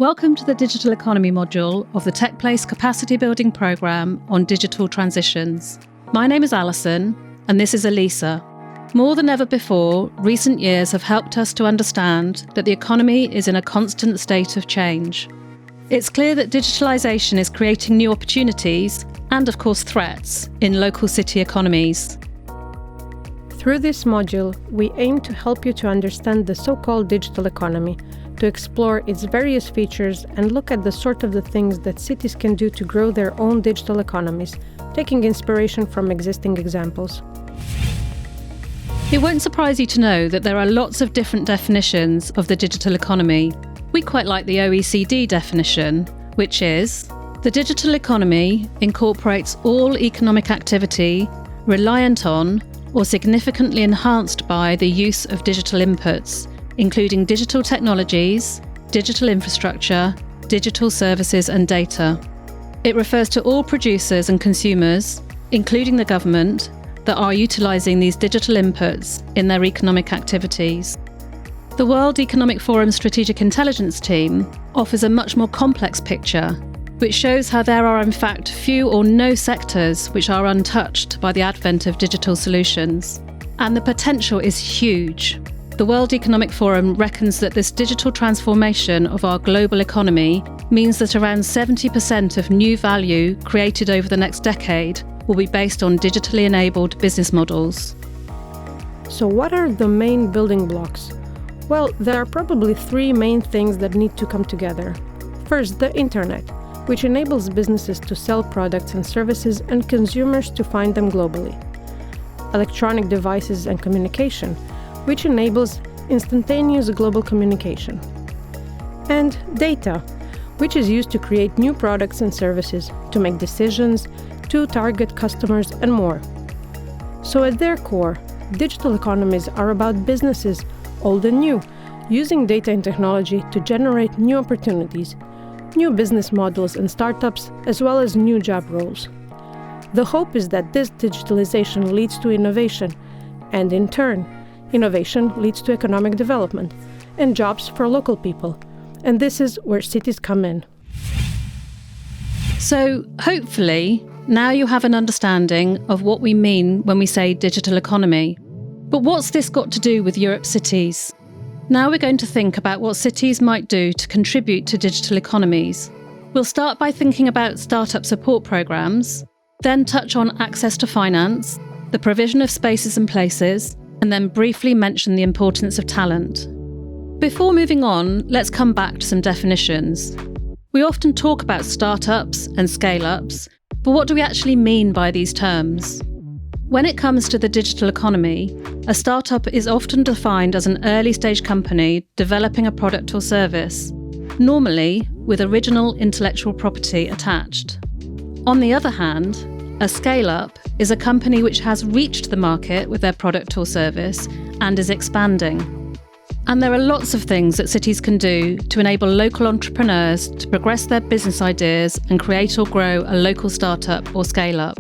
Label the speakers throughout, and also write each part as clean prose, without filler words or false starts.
Speaker 1: Welcome to the Digital Economy module of the TechPlace Capacity Building Programme on Digital Transitions. My name is Alison, and this is Elisa. More than ever before, recent years have helped us to understand that the economy is in a constant state of change. It's clear that digitalisation is creating new opportunities and, of course, threats in local city economies.
Speaker 2: Through this module, we aim to help you to understand the so-called digital economy, to explore its various features and look at the sort of the things that cities can do to grow their own digital economies, taking inspiration from existing examples.
Speaker 1: It won't surprise you to know that there are lots of different definitions of the digital economy. We quite like the OECD definition, which is, the digital economy incorporates all economic activity reliant on or significantly enhanced by the use of digital inputs, including digital technologies, digital infrastructure, digital services and data. It refers to all producers and consumers, including the government, that are utilising these digital inputs in their economic activities. The World Economic Forum Strategic Intelligence Team offers a much more complex picture, which shows how there are in fact few or no sectors which are untouched by the advent of digital solutions. And the potential is huge. The World Economic Forum reckons that this digital transformation of our global economy means that around 70% of new value created over the next decade will be based on digitally enabled business models.
Speaker 2: So what are the main building blocks? Well, there are probably three main things that need to come together. First, the internet, which enables businesses to sell products and services and consumers to find them globally. Electronic devices and communication, which enables instantaneous global communication. And data, which is used to create new products and services, to make decisions, to target customers, and more. So at their core, digital economies are about businesses, old and new, using data and technology to generate new opportunities, new business models and startups, as well as new job roles. The hope is that this digitalization leads to innovation, and in turn, innovation leads to economic development and jobs for local people. And this is where cities come in.
Speaker 1: So, hopefully, now you have an understanding of what we mean when we say digital economy. But what's this got to do with Europe's cities? Now we're going to think about what cities might do to contribute to digital economies. We'll start by thinking about startup support programs, then touch on access to finance, the provision of spaces and places, and then briefly mention the importance of talent. Before moving on, let's come back to some definitions. We often talk about startups and scale-ups, but what do we actually mean by these terms? When it comes to the digital economy, a startup is often defined as an early-stage company developing a product or service, normally with original intellectual property attached. On the other hand, a scale-up is a company which has reached the market with their product or service and is expanding. And there are lots of things that cities can do to enable local entrepreneurs to progress their business ideas and create or grow a local startup or scale-up.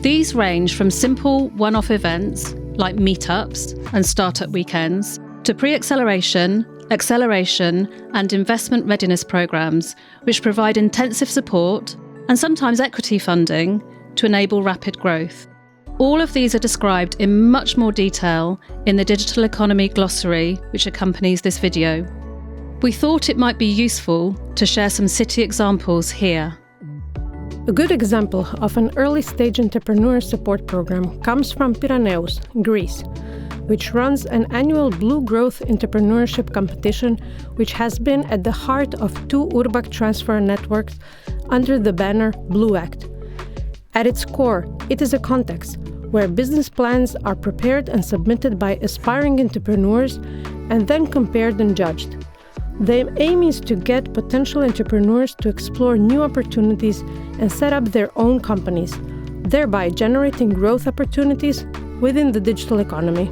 Speaker 1: These range from simple one-off events like meetups and startup weekends to pre-acceleration, acceleration and investment readiness programs which provide intensive support and sometimes equity funding to enable rapid growth. All of these are described in much more detail in the Digital Economy Glossary which accompanies this video. We thought it might be useful to share some city examples here.
Speaker 2: A good example of an early-stage entrepreneur support program comes from Piraneus, Greece, which runs an annual Blue Growth Entrepreneurship competition which has been at the heart of two Urbac transfer networks under the banner Blue Act. At its core, it is a context where business plans are prepared and submitted by aspiring entrepreneurs and then compared and judged. The aim is to get potential entrepreneurs to explore new opportunities and set up their own companies, thereby generating growth opportunities within the digital economy.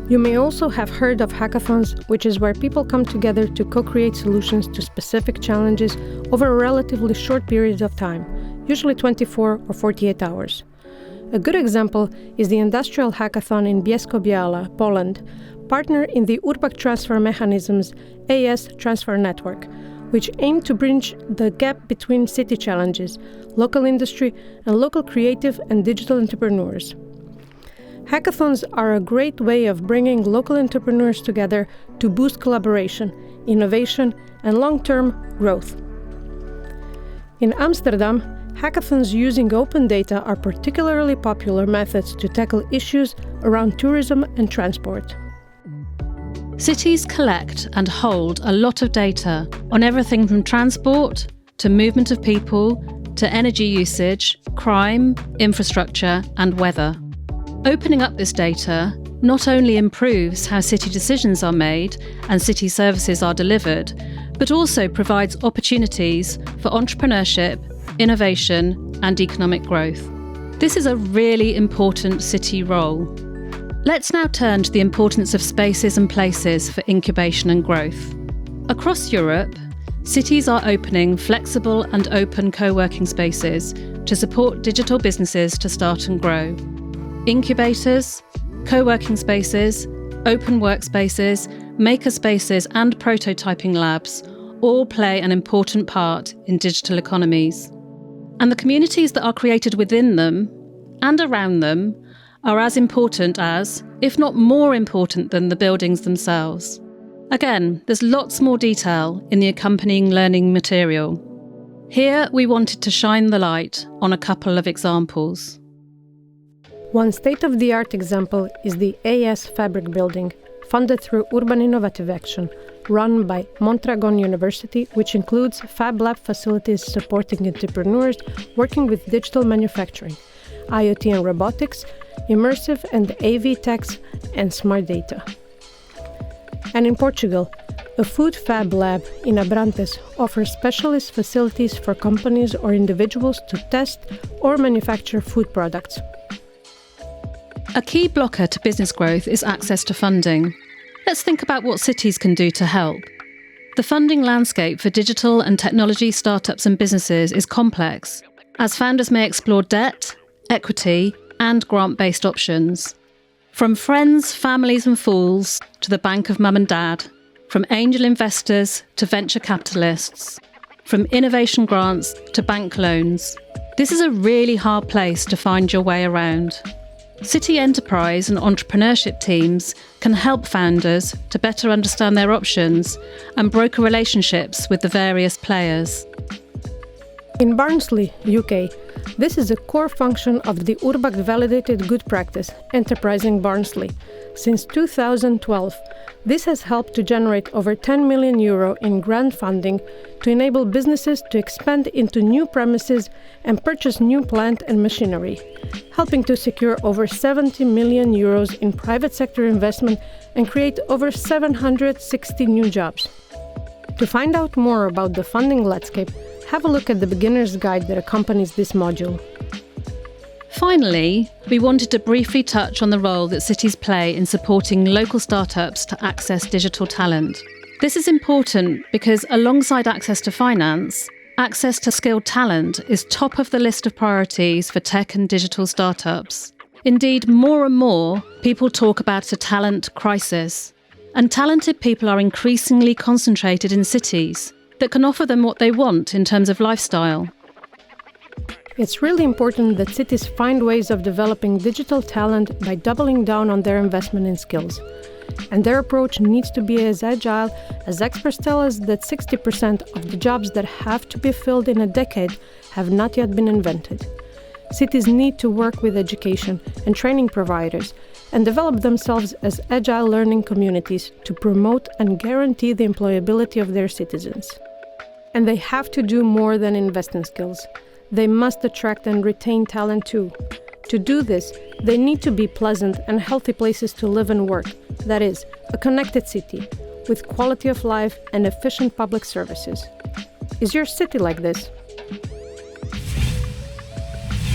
Speaker 2: You may also have heard of hackathons, which is where people come together to co-create solutions to specific challenges over a relatively short period of time, usually 24 or 48 hours. A good example is the industrial hackathon in Bielsko-Biała, Poland, partner in the Urbac Transfer Mechanism's AS Transfer Network, which aim to bridge the gap between city challenges, local industry, and local creative and digital entrepreneurs. Hackathons are a great way of bringing local entrepreneurs together to boost collaboration, innovation, and long-term growth. In Amsterdam, hackathons using open data are particularly popular methods to tackle issues around tourism and transport.
Speaker 1: Cities collect and hold a lot of data on everything from transport to movement of people to energy usage, crime, infrastructure, and weather. Opening up this data not only improves how city decisions are made and city services are delivered, but also provides opportunities for entrepreneurship, innovation, and economic growth. This is a really important city role. Let's now turn to the importance of spaces and places for incubation and growth. Across Europe, cities are opening flexible and open co-working spaces to support digital businesses to start and grow. Incubators, co-working spaces, open workspaces, maker spaces, and prototyping labs all play an important part in digital economies. And the communities that are created within them and around them are as important as, if not more important than, the buildings themselves. Again, there's lots more detail in the accompanying learning material. Here we wanted to shine the light on a couple of examples.
Speaker 2: One state-of-the-art example is the AS Fabric building, funded through Urban Innovative Action, run by Mondragon University, which includes Fab Lab facilities supporting entrepreneurs working with digital manufacturing, IoT and robotics, immersive and AV techs, and smart data. And in Portugal, a food Fab Lab in Abrantes offers specialist facilities for companies or individuals to test or manufacture food products.
Speaker 1: A key blocker to business growth is access to funding. Let's think about what cities can do to help. The funding landscape for digital and technology startups and businesses is complex, as founders may explore debt, equity, and grant-based options. From friends, families and fools to the bank of mum and dad, from angel investors to venture capitalists, from innovation grants to bank loans. This is a really hard place to find your way around. City enterprise and entrepreneurship teams can help founders to better understand their options and broker relationships with the various players.
Speaker 2: In Barnsley, UK, this is a core function of the Urbac validated good practice, Enterprising Barnsley. Since 2012, this has helped to generate over €10 million in grant funding to enable businesses to expand into new premises and purchase new plant and machinery, helping to secure over €70 million in private sector investment and create over 760 new jobs. To find out more about the funding landscape, have a look at the beginner's guide that accompanies this module.
Speaker 1: Finally, we wanted to briefly touch on the role that cities play in supporting local startups to access digital talent. This is important because alongside access to finance, access to skilled talent is top of the list of priorities for tech and digital startups. Indeed, more and more people talk about a talent crisis, and talented people are increasingly concentrated in cities that can offer them what they want in terms of lifestyle.
Speaker 2: It's really important that cities find ways of developing digital talent by doubling down on their investment in skills. And their approach needs to be as agile, as experts tell us that 60% of the jobs that have to be filled in a decade have not yet been invented. Cities need to work with education and training providers and develop themselves as agile learning communities to promote and guarantee the employability of their citizens. And they have to do more than invest in skills. They must attract and retain talent too. To do this, they need to be pleasant and healthy places to live and work. That is, a connected city, with quality of life and efficient public services. Is your city like this?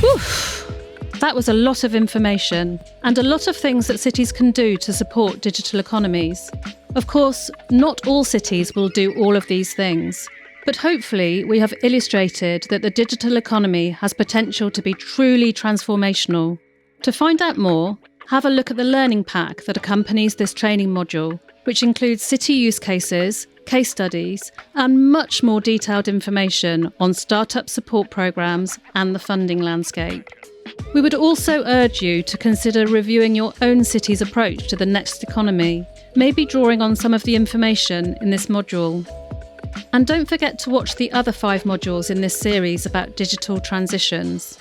Speaker 1: Oof! That was a lot of information, and a lot of things that cities can do to support digital economies. Of course, not all cities will do all of these things. But hopefully we have illustrated that the digital economy has potential to be truly transformational. To find out more, have a look at the learning pack that accompanies this training module, which includes city use cases, case studies, and much more detailed information on startup support programs and the funding landscape. We would also urge you to consider reviewing your own city's approach to the next economy, maybe drawing on some of the information in this module. And don't forget to watch the other 5 modules in this series about digital transitions.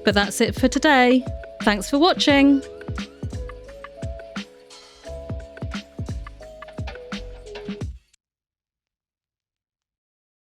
Speaker 1: But that's it for today. Thanks for watching.